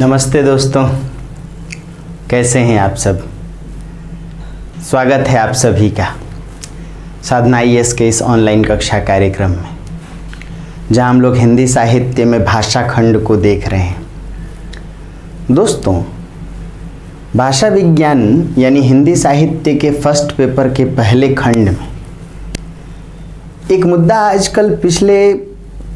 नमस्ते दोस्तों, कैसे हैं आप सब। स्वागत है आप सभी का साधना आईएएस के इस ऑनलाइन कक्षा कार्यक्रम में, जहां हम लोग हिंदी साहित्य में भाषा खंड को देख रहे हैं। दोस्तों, भाषा विज्ञान यानी हिंदी साहित्य के फर्स्ट पेपर के पहले खंड में एक मुद्दा आजकल पिछले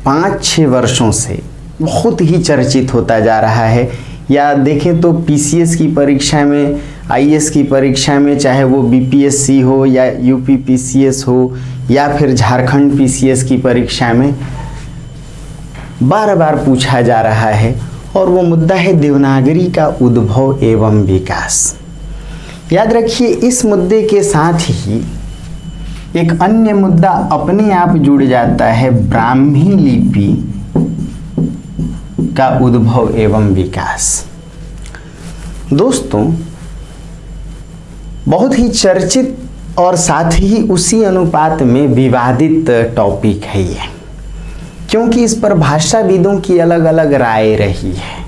5-6 वर्षों से बहुत ही चर्चित होता जा रहा है। या देखें तो पीसीएस की परीक्षा में, आईएएस की परीक्षा में, चाहे वो बीपीएससी हो या यूपी पीसीएस हो या फिर झारखंड पीसीएस की परीक्षा में बार बार पूछा जा रहा है, और वो मुद्दा है देवनागरी का उद्भव एवं विकास। याद रखिए, इस मुद्दे के साथ ही एक अन्य मुद्दा अपने आप जुड़ जाता है, ब्राह्मी लिपि का उद्भव एवं विकास। दोस्तों, बहुत ही चर्चित और साथ ही उसी अनुपात में विवादित टॉपिक है ये, क्योंकि इस पर भाषाविदों की अलग अलग राय रही है।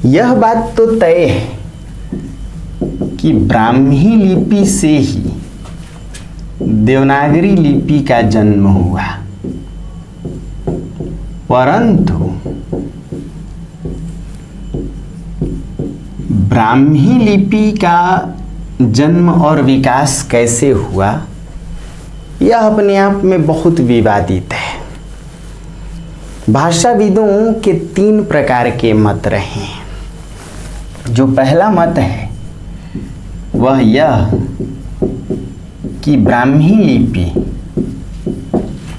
यह बात तो तय है कि ब्राह्मी लिपि से ही देवनागरी लिपि का जन्म हुआ, परंतु ब्राह्मी लिपि का जन्म और विकास कैसे हुआ, यह अपने आप में बहुत विवादित है। भाषाविदों के 3 प्रकार के मत रहे हैं। जो पहला मत है वह यह कि ब्राह्मी लिपि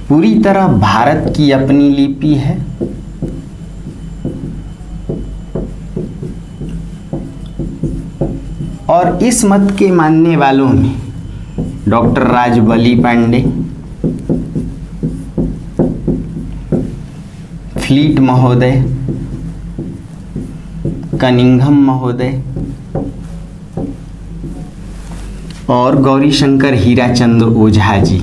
पूरी तरह भारत की अपनी लिपि है, और इस मत के मानने वालों में डॉक्टर राजबली पांडे, फ्लीट महोदय, कनिंघम महोदय और गौरीशंकर हीराचंद ओझा जी।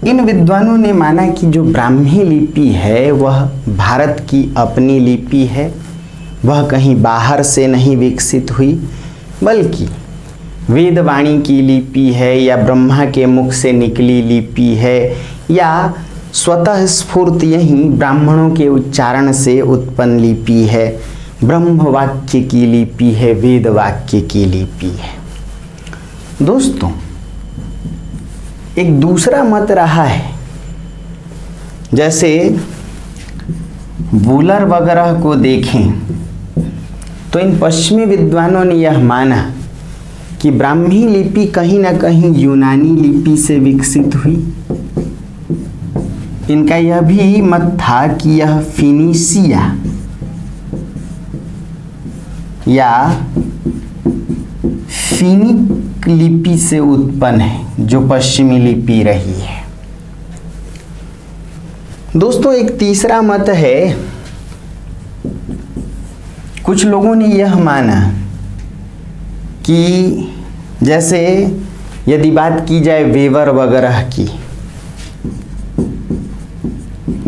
इन विद्वानों ने माना कि जो ब्राह्मी लिपि है वह भारत की अपनी लिपि है, वह कहीं बाहर से नहीं विकसित हुई, बल्कि वेदवाणी की लिपि है, या ब्रह्मा के मुख से निकली लिपि है, या स्वतः स्फूर्त यहीं ब्राह्मणों के उच्चारण से उत्पन्न लिपि है, ब्रह्म वाक्य की लिपि है, वेद वाक्य की लिपि है। दोस्तों, एक दूसरा मत रहा है, जैसे वूलर वगैरह को देखें तो इन पश्चिमी विद्वानों ने यह माना कि ब्राह्मी लिपि कहीं ना कहीं यूनानी लिपि से विकसित हुई। इनका यह भी मत था कि यह फिनिशिया या फिनिक लिपि से उत्पन्न है, जो पश्चिमी लिपि रही है। दोस्तों, एक तीसरा मत है, कुछ लोगों ने यह माना कि जैसे यदि बात की जाए वेवर वगैरह की,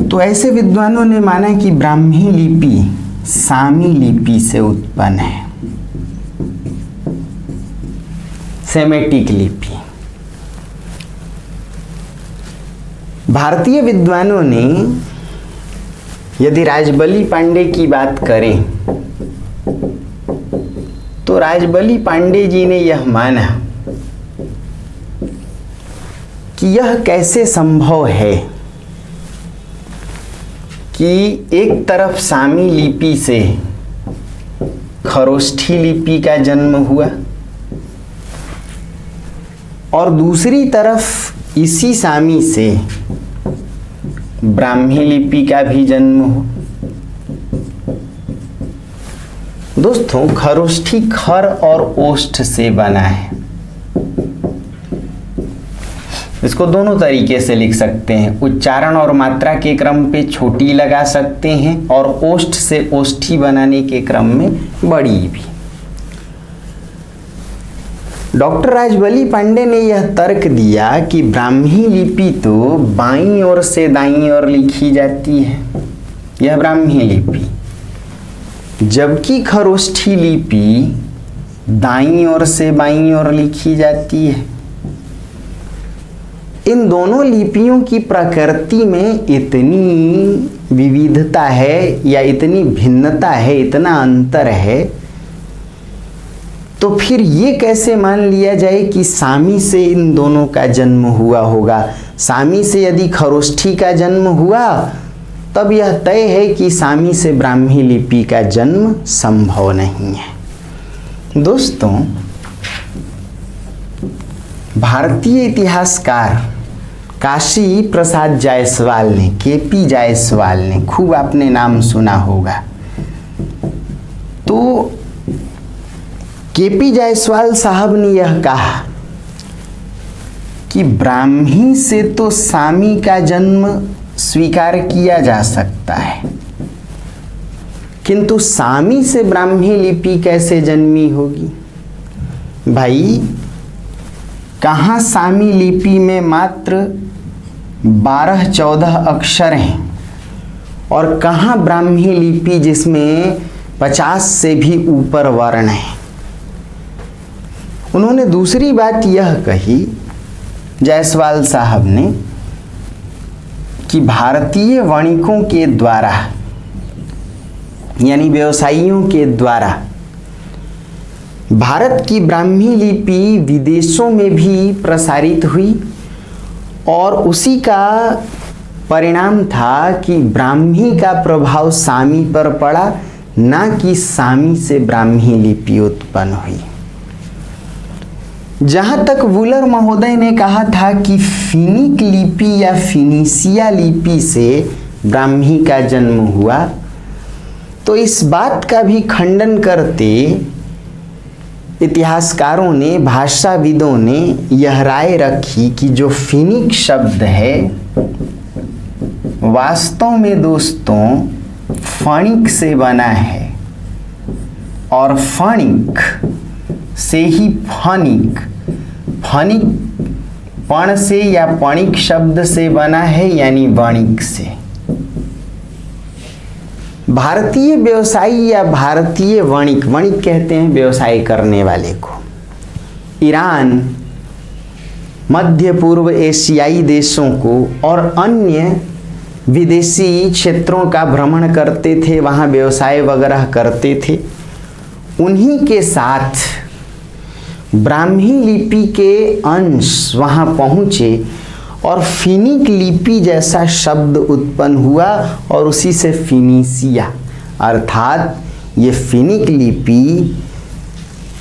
तो ऐसे विद्वानों ने माना कि ब्राह्मी लिपि सामी लिपि से उत्पन्न है, सेमेटिक लिपि। भारतीय विद्वानों ने यदि राजबली पांडे की बात करें तो राजबली पांडे जी ने यह माना कि यह कैसे संभव है कि एक तरफ सामी लिपि से खरोष्ठी लिपि का जन्म हुआ और दूसरी तरफ इसी सामी से ब्राह्मी लिपि का भी जन्म हो। दोस्तों, खरोष्ठी खर और ओष्ठ से बना है। इसको दोनों तरीके से लिख सकते हैं, उच्चारण और मात्रा के क्रम पे छोटी लगा सकते हैं और ओष्ठ से ओष्ठी बनाने के क्रम में बड़ी भी। डॉक्टर राजबली पांडे ने यह तर्क दिया कि ब्राह्मी लिपि तो बाईं ओर से दाईं ओर लिखी जाती है, यह ब्राह्मी लिपि, जबकि खरोष्ठी लिपि दाईं ओर से बाईं ओर लिखी जाती है। इन दोनों लिपियों की प्रकृति में इतनी विविधता है या इतनी भिन्नता है, इतना अंतर है, तो फिर ये कैसे मान लिया जाए कि सामी से इन दोनों का जन्म हुआ होगा। सामी से यदि खरोष्ठी का जन्म हुआ तब यह तय है कि सामी से ब्राह्मी लिपि का जन्म संभव नहीं है। दोस्तों, भारतीय इतिहासकार काशी प्रसाद जायसवाल ने, केपी जायसवाल ने, खूब आपने नाम सुना होगा, तो केपी जायसवाल साहब ने यह कहा कि ब्राह्मी से तो सामी का जन्म स्वीकार किया जा सकता है, किंतु सामी से ब्राह्मी लिपि कैसे जन्मी होगी। भाई, कहाँ सामी लिपि में मात्र 12-14 अक्षर हैं और कहाँ ब्राह्मी लिपि जिसमें 50 से भी ऊपर वर्ण हैं। उन्होंने दूसरी बात यह कही जायसवाल साहब ने कि भारतीय वणिकों के द्वारा यानी व्यवसायियों के द्वारा भारत की ब्राह्मी लिपि विदेशों में भी प्रसारित हुई और उसी का परिणाम था कि ब्राह्मी का प्रभाव सामी पर पड़ा, ना कि सामी से ब्राह्मी लिपि उत्पन्न हुई। जहाँ तक वुलर महोदय ने कहा था कि फिनिक लिपि या फिनिसिया लिपि से ब्राह्मी का जन्म हुआ, तो इस बात का भी खंडन करते इतिहासकारों ने, भाषाविदों ने यह राय रखी कि जो फिनिक शब्द है वास्तव में दोस्तों फणिक से बना है और फणिक से ही फनिक, फनिक पण से या पणिक शब्द से बना है यानी वणिक से। भारतीय व्यवसायी या भारतीय वणिक, वणिक कहते हैं व्यवसाय करने वाले को, ईरान, मध्य पूर्व एशियाई देशों को और अन्य विदेशी क्षेत्रों का भ्रमण करते थे, वहाँ व्यवसाय वगैरह करते थे। उन्हीं के साथ ब्राह्मी लिपि के अंश वहाँ पहुँचे और फिनिक लिपि जैसा शब्द उत्पन्न हुआ और उसी से फिनिसिया, अर्थात ये फिनिक लिपि,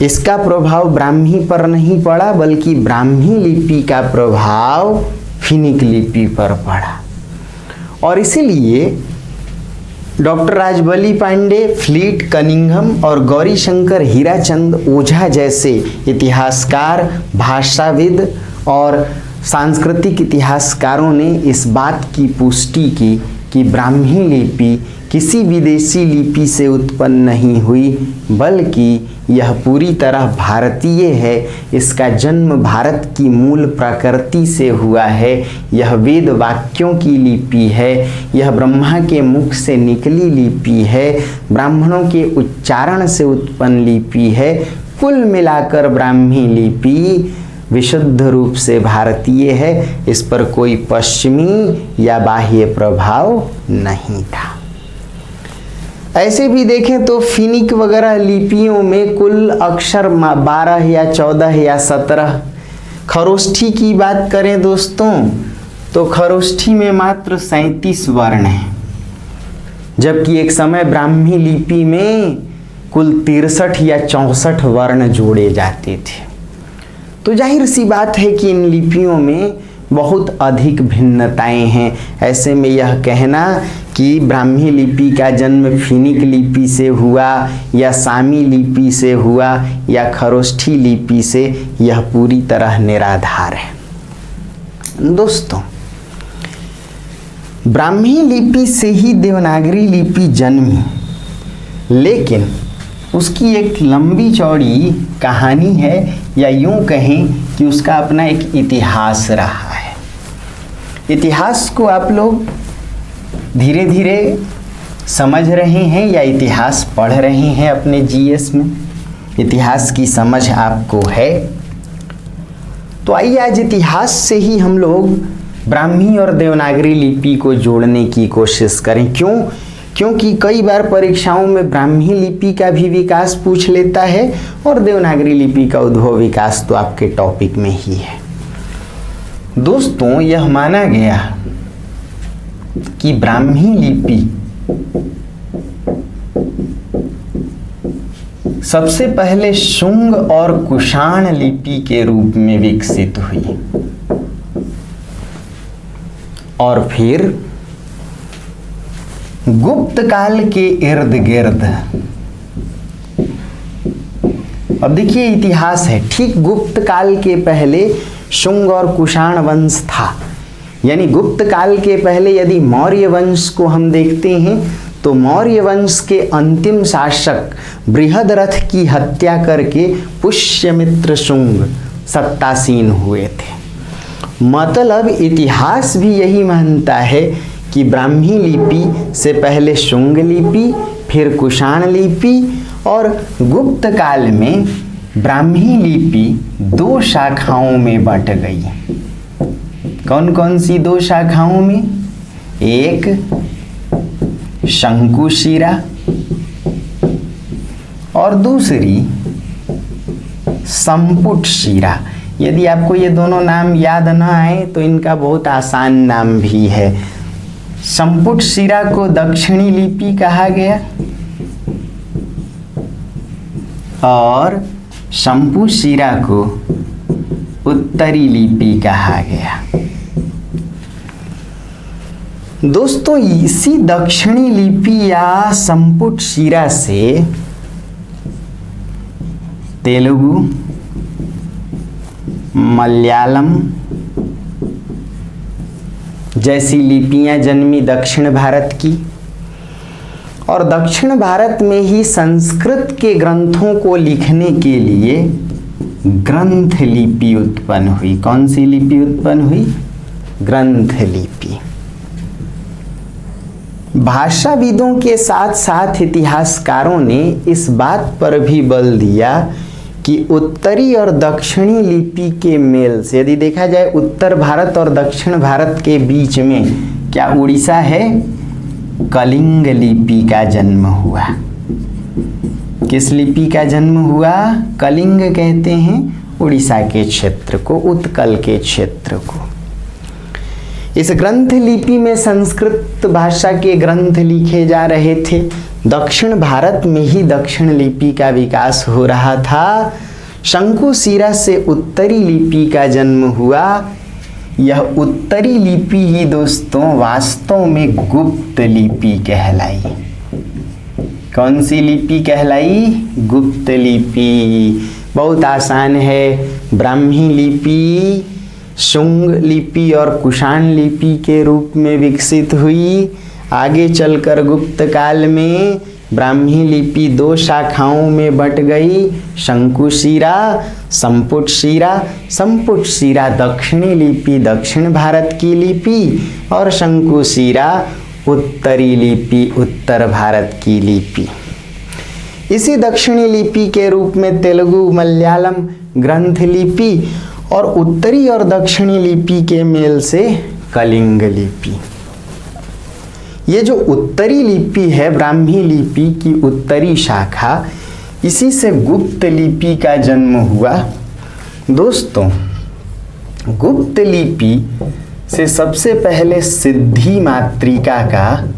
इसका प्रभाव ब्राह्मी पर नहीं पड़ा बल्कि ब्राह्मी लिपि का प्रभाव फिनिक लिपि पर पड़ा। और इसीलिए doctor Rajbali Pandey, Fleet Cunningham और गौरीशंकर हीराचंद ओझा जैसे इतिहासकार, भाषाविद और सांस्कृतिक इतिहासकारों ने इस बात की पुष्टि की कि ब्राह्मी लिपि किसी विदेशी लिपि से उत्पन्न नहीं हुई बल्कि यह पूरी तरह भारतीय है। इसका जन्म भारत की मूल प्रकृति से हुआ है। यह वेद वाक्यों की लिपि है। यह ब्रह्मा के मुख से निकली लिपि है। ब्राह्मणों के उच्चारण से उत्पन्न लिपि है। कुल मिलाकर ब्राह्मी लिपि विशुद्ध रूप से भारतीय है। इस पर कोई पश्चिमी या बाह्य प्रभाव नहीं था। ऐसे भी देखें तो फिनिक वगैरह लिपियों में कुल अक्षर 12 या 14 या 17। खरोष्ठी की बात करें दोस्तों तो खरोष्ठी में मात्र 37 वर्ण हैं, जबकि एक समय ब्राह्मी लिपि में कुल 63 या 64 वर्ण जोड़े जाते थे। तो जाहिर सी बात है कि इन लिपियों में बहुत अधिक भिन्नताएं हैं। ऐसे में यह कहना कि ब्राह्मी लिपि का जन्म फिनिक लिपि से हुआ या सामी लिपि से हुआ या खरोष्ठी लिपि से, यह पूरी तरह निराधार है। दोस्तों, ब्राह्मी लिपि से ही देवनागरी लिपि जन्मी, लेकिन उसकी एक लंबी चौड़ी कहानी है, या यूं कहें कि उसका अपना एक इतिहास रहा है। इतिहास को आप लोग धीरे धीरे समझ रहे हैं या इतिहास पढ़ रहे हैं अपने जीएस में, इतिहास की समझ आपको है। तो आइए आज इतिहास से ही हम लोग ब्राह्मी और देवनागरी लिपि को जोड़ने की कोशिश करें। क्योंकि कई बार परीक्षाओं में ब्राह्मी लिपि का भी विकास पूछ लेता है और देवनागरी लिपि का उद्भव विकास तो आपके टॉपिक में ही है। दोस्तों, यह माना गया कि ब्राह्मी लिपि सबसे पहले शुंग और कुषाण लिपि के रूप में विकसित हुई और फिर गुप्त काल के इर्द गिर्द, अब देखिए इतिहास है, ठीक गुप्त काल के पहले शुंग और कुषाण वंश था। यानी गुप्त काल के पहले यदि मौर्य वंश को हम देखते हैं तो मौर्य वंश के अंतिम शासक बृहद्रथ की हत्या करके पुष्यमित्र शुंग सत्तासीन हुए थे। मतलब इतिहास भी यही मानता है कि ब्राह्मी लिपि से पहले शुंग लिपि, फिर कुषाण लिपि और गुप्त काल में ब्राह्मी लिपि दो शाखाओं में बंट गई। कौन कौन सी दो शाखाओं में? एक शंकुशिरा और दूसरी संपुटशिरा। यदि आपको ये दोनों नाम याद न आए तो इनका बहुत आसान नाम भी है। संपुटशिरा को दक्षिणी लिपि कहा गया और शंपुशिरा को उत्तरी लिपि कहा गया। दोस्तों, इसी दक्षिणी लिपि या संपुटशिरा से तेलुगु, मलयालम जैसी लिपियां जन्मी दक्षिण भारत की, और दक्षिण भारत में ही संस्कृत के ग्रंथों को लिखने के लिए ग्रंथ लिपि उत्पन्न हुई। कौन सी लिपि उत्पन्न हुई? ग्रंथ लिपि। भाषाविदों के साथ साथ इतिहासकारों ने इस बात पर भी बल दिया कि उत्तरी और दक्षिणी लिपि के मेल से, यदि देखा जाए उत्तर भारत और दक्षिण भारत के बीच में क्या उड़ीसा है? कलिंग लिपि का जन्म हुआ। किस लिपि का जन्म हुआ? कलिंग कहते हैं उड़ीसा के क्षेत्र को, उत्कल के क्षेत्र को। इस ग्रंथ लिपि में संस्कृत भाषा के ग्रंथ लिखे जा रहे थे। दक्षिण भारत में ही दक्षिण लिपि का विकास हो रहा था। शंकुशिरा से उत्तरी लिपि का जन्म हुआ। यह उत्तरी लिपि ही दोस्तों वास्तव में गुप्त लिपि कहलाई। कौन सी लिपि कहलाई? गुप्त लिपि। बहुत आसान है। ब्राह्मी लिपि शुंग लिपि और कुषाण लिपि के रूप में विकसित हुई। आगे चलकर गुप्त काल में ब्राह्मी लिपि दो शाखाओं में बंट गई, शंकुशिरा, संपुटशिरा। संपुटशिरा दक्षिणी लिपि, दक्षिण भारत की लिपि, और शंकुशिरा उत्तरी लिपि, उत्तर भारत की लिपि। इसी दक्षिणी लिपि के रूप में तेलुगु, मलयालम ग्रंथ लिपि और उत्तरी और दक्षिणी लिपि के मेल से कलिंग लिपि। ये जो उत्तरी लिपि है, ब्राह्मी लिपि की उत्तरी शाखा, इसी से गुप्त लिपि का जन्म हुआ। दोस्तों, गुप्त लिपि से सबसे पहले सिद्धि मातृका का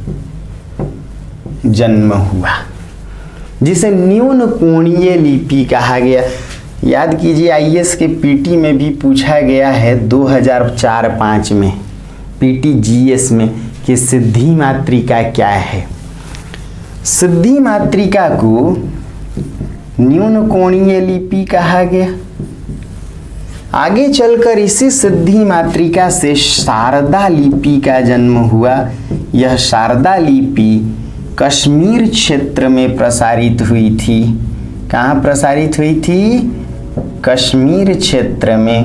जन्म हुआ, जिसे न्यून कोणीय लिपि कहा गया। याद कीजिए, आईएएस के पीटी में भी पूछा गया है 2004-05 में, पीटी जीएस में, कि सिद्धि मातृका क्या है। सिद्धि मातृका को न्यून कोणीय लिपि कहा गया। आगे चलकर इसी सिद्धि मातृका से शारदा लिपि का जन्म हुआ। यह शारदा लिपि कश्मीर क्षेत्र में प्रसारित हुई थी। कहाँ प्रसारित हुई थी? कश्मीर क्षेत्र में।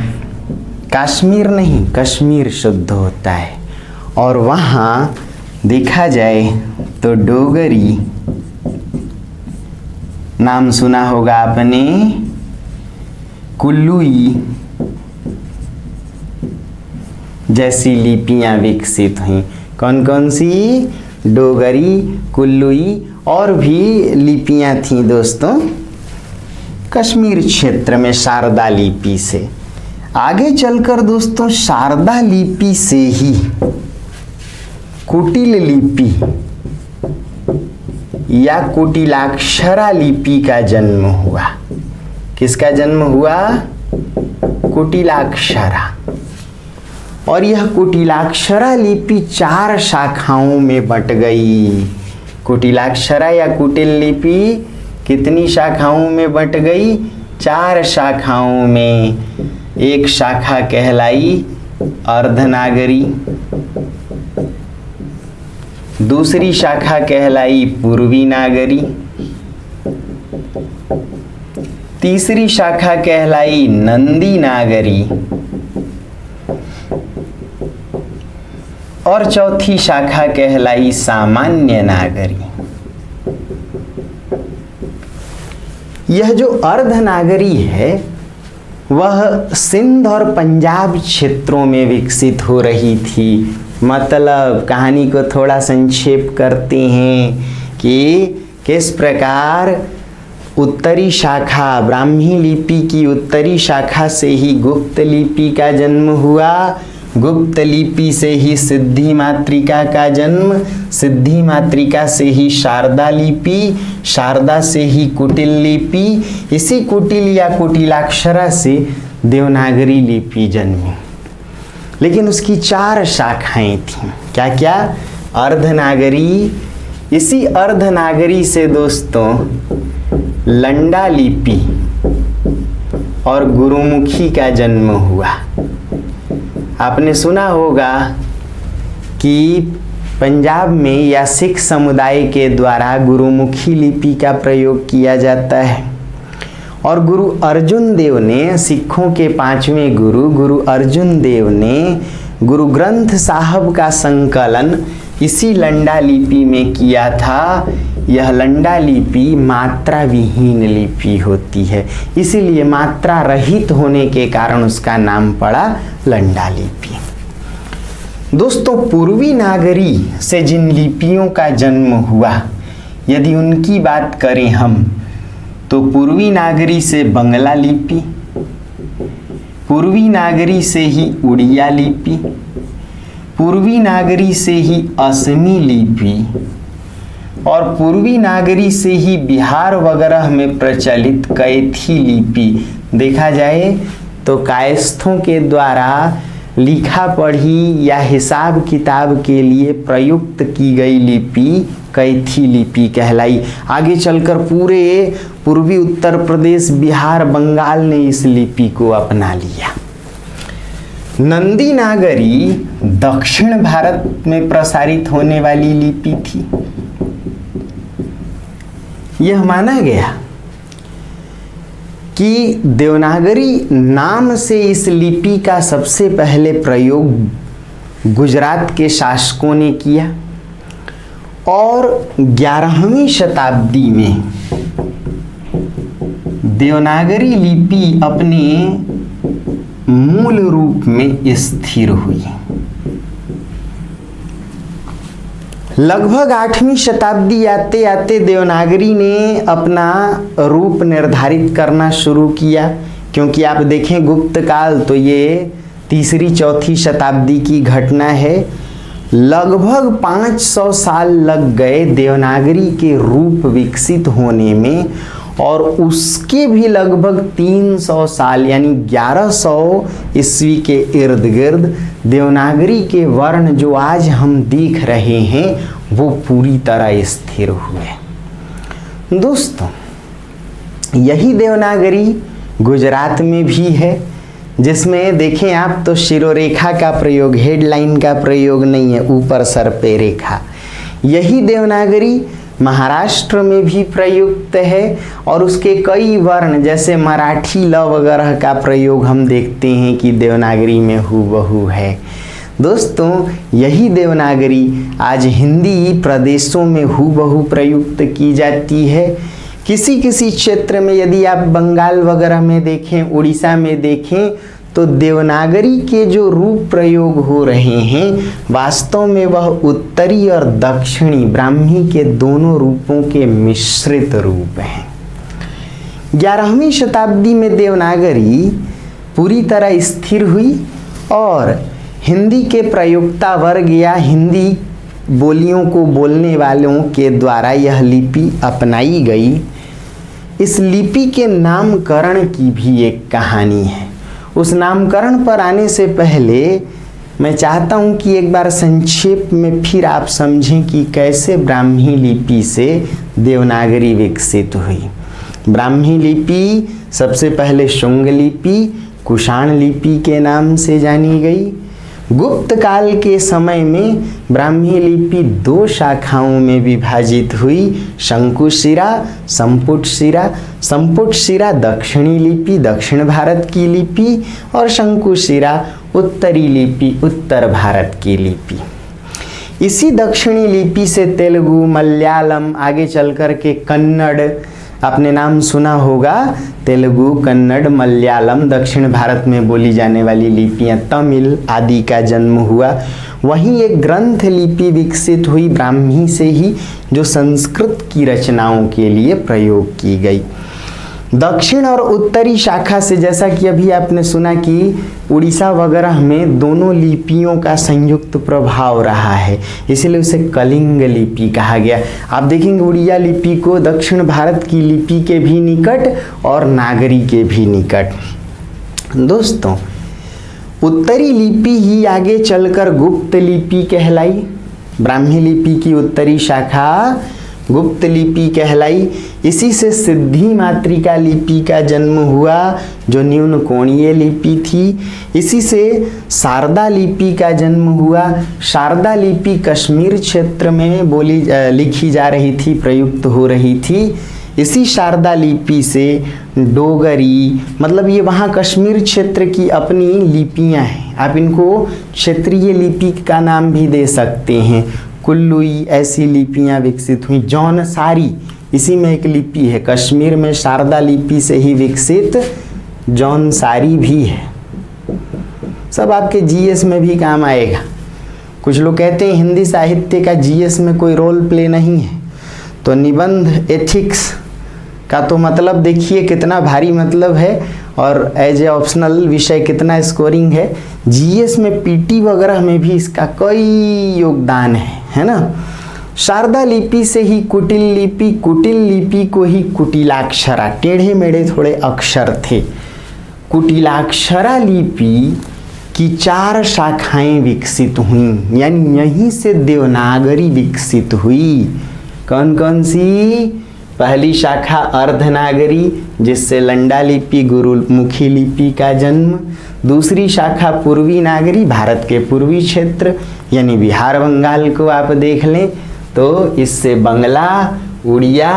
कश्मीर नहीं, कश्मीर शुद्ध होता है। और वहाँ देखा जाए तो डोगरी नाम सुना होगा आपने, कुल्लुई जैसी लिपियां विकसित हुई। कौन कौन सी? डोगरी, कुल्लुई और भी लिपियां थीं दोस्तों कश्मीर क्षेत्र में शारदा लिपि से। आगे चलकर दोस्तों शारदा लिपि से ही कुटिल लिपि या कुटिलाक्षरा लिपि का जन्म हुआ। किसका जन्म हुआ? कुटिलाक्षरा। और यह कुटिलाक्षरा लिपि 4 शाखाओं में बंट गई। कुटिलाक्षरा या कुटिल लिपि कितनी शाखाओं में बंट गई? 4 शाखाओं में। एक शाखा कहलाई अर्धनागरी, दूसरी शाखा कहलाई पूर्वी नागरी, तीसरी शाखा कहलाई नंदी नागरी और चौथी शाखा कहलाई सामान्य नागरी। यह जो अर्धनागरी है वह सिंध और पंजाब क्षेत्रों में विकसित हो रही थी। मतलब कहानी को थोड़ा संक्षेप करते हैं कि किस प्रकार उत्तरी शाखा ब्राह्मी लिपि की उत्तरी शाखा से ही गुप्त लिपि का जन्म हुआ, गुप्त लिपि से ही सिद्धि मातृका का जन्म, सिद्धि मातृका से ही शारदा लिपि, शारदा से ही कुटिल लिपि, इसी कुटिल या कुटिलाक्षरा से देवनागरी लिपि जन्मी। लेकिन उसकी 4 शाखाएं थीं। क्या क्या? अर्धनागरी। इसी अर्धनागरी से दोस्तों लंडा लिपि और गुरुमुखी का जन्म हुआ। आपने सुना होगा कि पंजाब में या सिख समुदाय के द्वारा गुरुमुखी लिपि का प्रयोग किया जाता है। और गुरु अर्जुन देव ने, सिखों के 5वें गुरु अर्जुन देव ने गुरु ग्रंथ साहब का संकलन इसी लंडा लिपि में किया था। यह लंडा लिपि मात्रा विहीन लिपि होती है, इसीलिए मात्रा रहित होने के कारण उसका नाम पड़ा लंडा लिपि। दोस्तों पूर्वी नागरी से जिन लिपियों का जन्म हुआ, यदि उनकी बात करें हम तो पूर्वी नागरी से बंगला लिपि, पूर्वी नागरी से ही उड़िया लिपि, पूर्वी नागरी से ही असमी लिपि और पूर्वी नागरी से ही बिहार वगैरह में प्रचलित कैथी लिपि। देखा जाए तो कायस्थों के द्वारा लिखा पढ़ी या हिसाब किताब के लिए प्रयुक्त की गई लिपि कैथी लिपि कहलाई। आगे चलकर पूरे पूर्वी उत्तर प्रदेश, बिहार, बंगाल ने इस लिपि को अपना लिया। नंदी नागरी दक्षिण भारत में प्रसारित होने वाली लिपि थी। यह माना गया कि देवनागरी नाम से इस लिपि का सबसे पहले प्रयोग गुजरात के शासकों ने किया और 11वीं शताब्दी में देवनागरी लिपि अपने मूल रूप में स्थिर हुई। लगभग 8वीं शताब्दी आते आते देवनागरी ने अपना रूप निर्धारित करना शुरू किया, क्योंकि आप देखें गुप्त काल तो ये 3री-4थी शताब्दी की घटना है। लगभग 500 साल लग गए देवनागरी के रूप विकसित होने में और उसके भी लगभग 300 साल यानी 1100 ईस्वी के इर्द गिर्द देवनागरी के वर्ण जो आज हम देख रहे हैं वो पूरी तरह स्थिर हुए। दोस्तों यही देवनागरी गुजरात में भी है, जिसमें देखें आप तो शिरोरेखा का प्रयोग, हेडलाइन का प्रयोग नहीं है, ऊपर सर पे रेखा। यही देवनागरी महाराष्ट्र में भी प्रयुक्त है और उसके कई वर्ण जैसे मराठी ल वगैरह का प्रयोग हम देखते हैं कि देवनागरी में हूबहू है। दोस्तों, यही देवनागरी आज हिंदी प्रदेशों में हूबहू प्रयुक्त की जाती है। किसी किसी क्षेत्र में यदि आप बंगाल वगैरह में देखें, उड़ीसा में देखें, तो देवनागरी के जो रूप प्रयोग हो रहे हैं वास्तव में वह उत्तरी और दक्षिणी ब्राह्मी के दोनों रूपों के मिश्रित रूप हैं। 11वीं शताब्दी में देवनागरी पूरी तरह स्थिर हुई और हिंदी के प्रयोक्ता वर्ग या हिंदी बोलियों को बोलने वालों के द्वारा यह लिपि अपनाई गई। इस लिपि के नामकरण की भी एक कहानी है। उस नामकरण पर आने से पहले मैं चाहता हूं कि एक बार संक्षेप में फिर आप समझें कि कैसे ब्राह्मी लिपि से देवनागरी विकसित हुई। ब्राह्मी लिपि सबसे पहले शुंग लिपि, कुषाण लिपि के नाम से जानी गई। गुप्त काल के समय में ब्राह्मी लिपि 2 शाखाओं में विभाजित हुई, शंकुशिरा, संपुटशिरा। संपुटशिरा दक्षिणी लिपि, दक्षिण भारत की लिपि, और शंकुशिरा उत्तरी लिपि, उत्तर भारत की लिपि। इसी दक्षिणी लिपि से तेलुगु, मलयालम, आगे चलकर के कन्नड़, आपने नाम सुना होगा, तेलुगु, कन्नड़, मलयालम, दक्षिण भारत में बोली जाने वाली लिपियां, तमिल आदि का जन्म हुआ। वहीं एक ग्रंथ लिपि विकसित हुई ब्राह्मी से ही, जो संस्कृत की रचनाओं के लिए प्रयोग की गई। दक्षिण और उत्तरी शाखा से, जैसा कि अभी आपने सुना कि उड़ीसा वगैरह में दोनों लिपियों का संयुक्त प्रभाव रहा है, इसलिए उसे कलिंग लिपि कहा गया। आप देखेंगे उड़िया लिपि को दक्षिण भारत की लिपि के भी निकट और नागरी के भी निकट। दोस्तों, उत्तरी लिपि ही आगे चलकर गुप्त लिपि कहलाई। ब्राह्मी लिपि की उत्तरी शाखा गुप्त लिपि कहलाई। इसी से सिद्धि मातृका लिपि का जन्म हुआ, जो न्यून कोणीय लिपि थी। इसी से शारदा लिपि का जन्म हुआ। शारदा लिपि कश्मीर क्षेत्र में लिखी जा रही थी, प्रयुक्त हो रही थी। इसी शारदा लिपि से डोगरी, मतलब ये वहाँ कश्मीर क्षेत्र की अपनी लिपियाँ हैं, आप इनको क्षेत्रीय लिपि का नाम भी दे सकते हैं। कुल्लुई, ऐसी लिपियाँ विकसित हुई। जौनसारी, इसी में एक लिपि है, कश्मीर में शारदा लिपि से ही विकसित जौनसारी भी है। सब आपके जीएस में भी काम आएगा। कुछ लोग कहते हैं हिंदी साहित्य का जीएस में कोई रोल प्ले नहीं है, तो निबंध एथिक्स का तो मतलब देखिए कितना भारी मतलब है, और एज ए ऑप्शनल विषय कितना स्कोरिंग है। जीएस में पीटी वगैरह में भी इसका कई योगदान है ना। शारदा लिपि से ही कुटिल लिपि, कुटिल लिपि को ही कुटिलाक्षरा, टेढ़े मेढ़े थोड़े अक्षर थे। कुटिलाक्षरा लिपि की 4 शाखाएं विकसित हुई, यानी यहीं से देवनागरी विकसित हुई। कौन कौन सी? पहली शाखा अर्धनागरी, जिससे लंडा लिपि, गुरुमुखी लिपि का जन्म। दूसरी शाखा पूर्वी नागरी, भारत के पूर्वी क्षेत्र यानी बिहार बंगाल को आप देख लें तो इससे बंगला, उड़िया,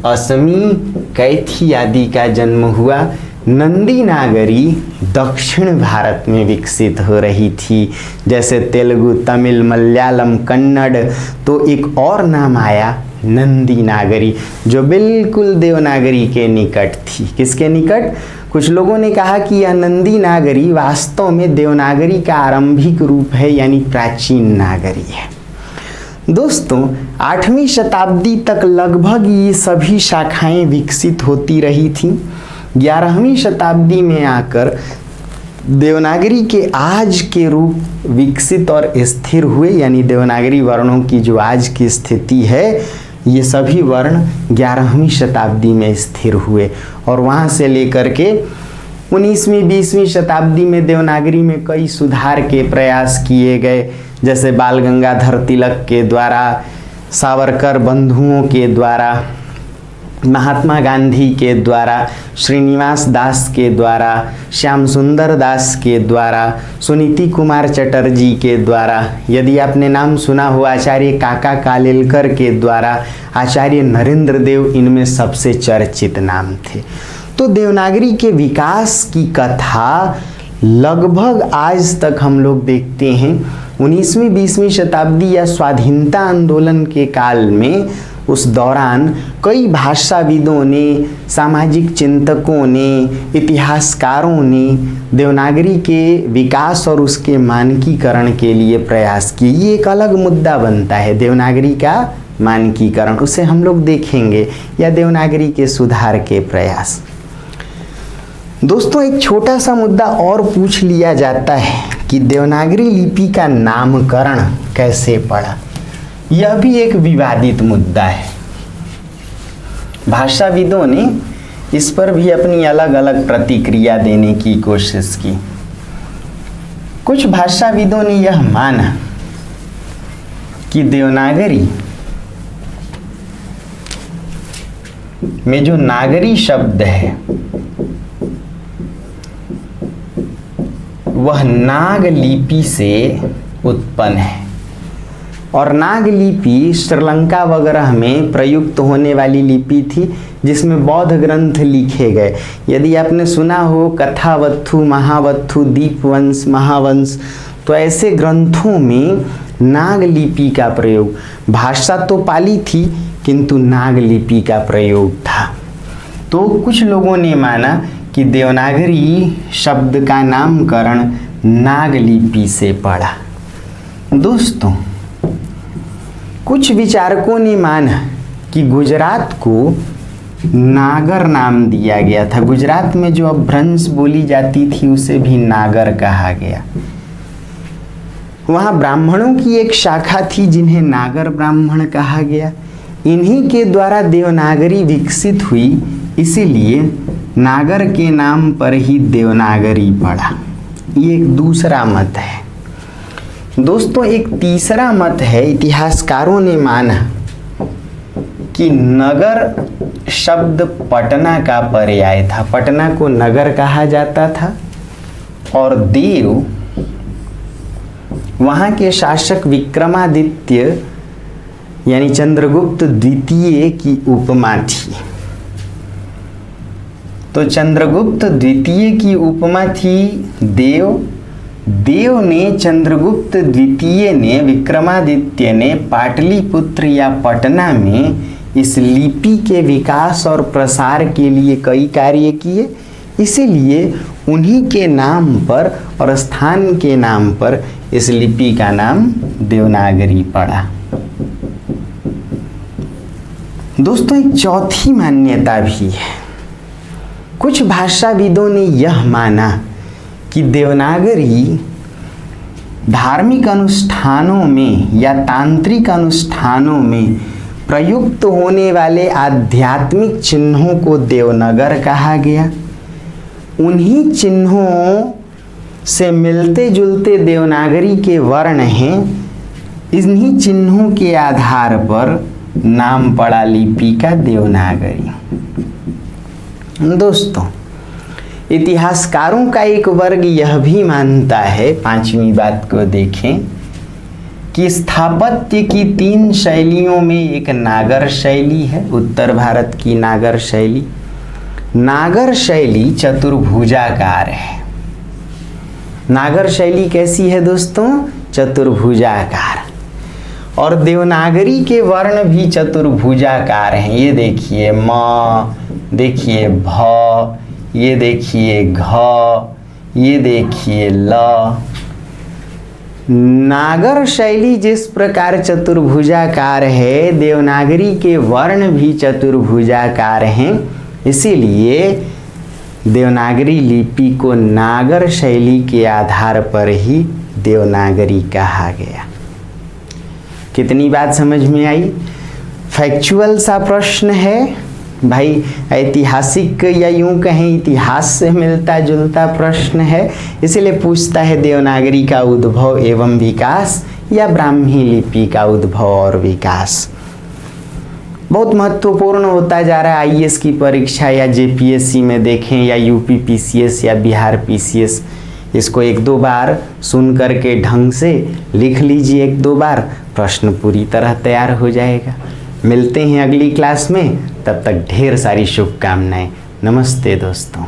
असमी, कैथी आदि का जन्म हुआ। नंदी नागरी दक्षिण भारत में विकसित हो रही थी, जैसे तेलुगु, तमिल, मलयालम, कन्नड़। तो एक और नाम आया नंदी नागरी, जो बिल्कुल देवनागरी के निकट थी। किसके निकट? कुछ लोगों ने कहा कि यह नंदी नागरी वास्तव में देवनागरी का आरंभिक रूप है, यानी प्राचीन नागरी है। दोस्तों, 8वीं शताब्दी तक लगभग ये सभी शाखाएं विकसित होती रही थीं। 11वीं शताब्दी में आकर देवनागरी के आज के रूप विकसित और स्थिर हुए, यानी देवनागरी वर्णों की जो आज की स्थिति है, ये सभी वर्ण 11वीं शताब्दी में स्थिर हुए। और वहाँ से लेकर के 19वीं 20वीं शताब्दी में देवनागरी में कई सुधार के प्रयास किए गए, जैसे बाल गंगाधर तिलक के द्वारा, सावरकर बंधुओं के द्वारा, महात्मा गांधी के द्वारा, श्रीनिवास दास के द्वारा, श्याम सुंदर दास के द्वारा, सुनीति कुमार चटर्जी के द्वारा, यदि आपने नाम सुना हो आचार्य काका कालेलकर के द्वारा, आचार्य नरेंद्र देव इनमें सबसे चर्चित नाम थे। तो देवनागरी के विकास की कथा लगभग आज तक हम लोग देखते हैं। 19वीं 20वीं शताब्दी या स्वाधीनता आंदोलन के काल में उस दौरान कई भाषाविदों ने, सामाजिक चिंतकों ने, इतिहासकारों ने देवनागरी के विकास और उसके मानकीकरण के लिए प्रयास किए। ये एक अलग मुद्दा बनता है, देवनागरी का मानकीकरण, उसे हम लोग देखेंगे, या देवनागरी के सुधार के प्रयास। दोस्तों, एक छोटा सा मुद्दा और पूछ लिया जाता है कि देवनागरी लिपि का नामकरण कैसे पड़ा। यह भी एक विवादित मुद्दा है। भाषाविदों ने इस पर भी अपनी अलग अलग प्रतिक्रिया देने की कोशिश की। कुछ भाषाविदों ने यह माना कि देवनागरी में जो नागरी शब्द है वह नाग लिपि से उत्पन्न है, और नाग लिपि श्रीलंका वगैरह में प्रयुक्त होने वाली लिपि थी जिसमें बौद्ध ग्रंथ लिखे गए। यदि आपने सुना हो कथावत्थु, महावत्थु, दीपवंश, महावंश, तो ऐसे ग्रंथों में नाग लिपि का प्रयोग, भाषा तो पाली थी किंतु नाग लिपि का प्रयोग था। तो कुछ लोगों ने माना कि देवनागरी शब्द का नामकरण नाग लिपि से पड़ा। दोस्तों, कुछ विचारकों ने माना कि गुजरात को नागर नाम दिया गया था। गुजरात में जो अपभ्रंश बोली जाती थी उसे भी नागर कहा गया। वहाँ ब्राह्मणों की एक शाखा थी जिन्हें नागर ब्राह्मण कहा गया। इन्हीं के द्वारा देवनागरी विकसित हुई, इसीलिए नागर के नाम पर ही देवनागरी पड़ा। ये एक दूसरा मत है। दोस्तों, एक तीसरा मत है, इतिहासकारों ने माना कि नगर शब्द पटना का पर्याय था। पटना को नगर कहा जाता था और देव वहाँ के शासक विक्रमादित्य यानी चंद्रगुप्त द्वितीय की उपमा थी। तो चंद्रगुप्त द्वितीय की उपमा थी देव ने, चंद्रगुप्त द्वितीय ने, विक्रमादित्य ने पाटलिपुत्र या पटना में इस लिपि के विकास और प्रसार के लिए कई कार्य किए। इसीलिए उन्हीं के नाम पर और स्थान के नाम पर इस लिपि का नाम देवनागरी पड़ा। दोस्तों, एक चौथी मान्यता भी है। कुछ भाषाविदों ने यह माना कि देवनागरी धार्मिक अनुष्ठानों में या तांत्रिक अनुष्ठानों में प्रयुक्त होने वाले आध्यात्मिक चिन्हों को देवनागर कहा गया। उन्हीं चिन्हों से मिलते जुलते देवनागरी के वर्ण हैं। इन्हीं चिन्हों के आधार पर नाम पड़ा लिपि का देवनागरी। दोस्तों, इतिहासकारों का एक वर्ग यह भी मानता है, पांचवी बात को देखें, कि स्थापत्य की 3 शैलियों में एक नागर शैली है, उत्तर भारत की नागर शैली। नागर शैली चतुर्भुजाकार है। नागर शैली कैसी है दोस्तों? चतुर्भुजाकार। और देवनागरी के वर्ण भी चतुर्भुजाकार हैं। ये देखिए म, देखिए भ, ये देखिए घ, ये देखिए ल। नागर शैली जिस प्रकार चतुर्भुजाकार है, देवनागरी के वर्ण भी चतुर्भुजाकार हैं। इसीलिए देवनागरी लिपि को नागर शैली के आधार पर ही देवनागरी कहा गया। कितनी बात समझ में आई? फैक्चुअल सा प्रश्न है भाई, ऐतिहासिक या यूं कहें इतिहास से मिलता जुलता प्रश्न है। इसलिए पूछता है देवनागरी का उद्भव एवं विकास या ब्राह्मी लिपि का उद्भव और विकास। बहुत महत्वपूर्ण होता जा रहा है। आईएएस की परीक्षा या जेपीएससी में देखें या यूपी पीसीएस या बिहार पीसीएस, इसको एक दो बार सुन करके ढंग से लिख लीजिए, एक दो बार प्रश्न पूरी तरह तैयार हो जाएगा। मिलते हैं अगली क्लास में, तब तक ढेर सारी शुभकामनाएं। नमस्ते दोस्तों।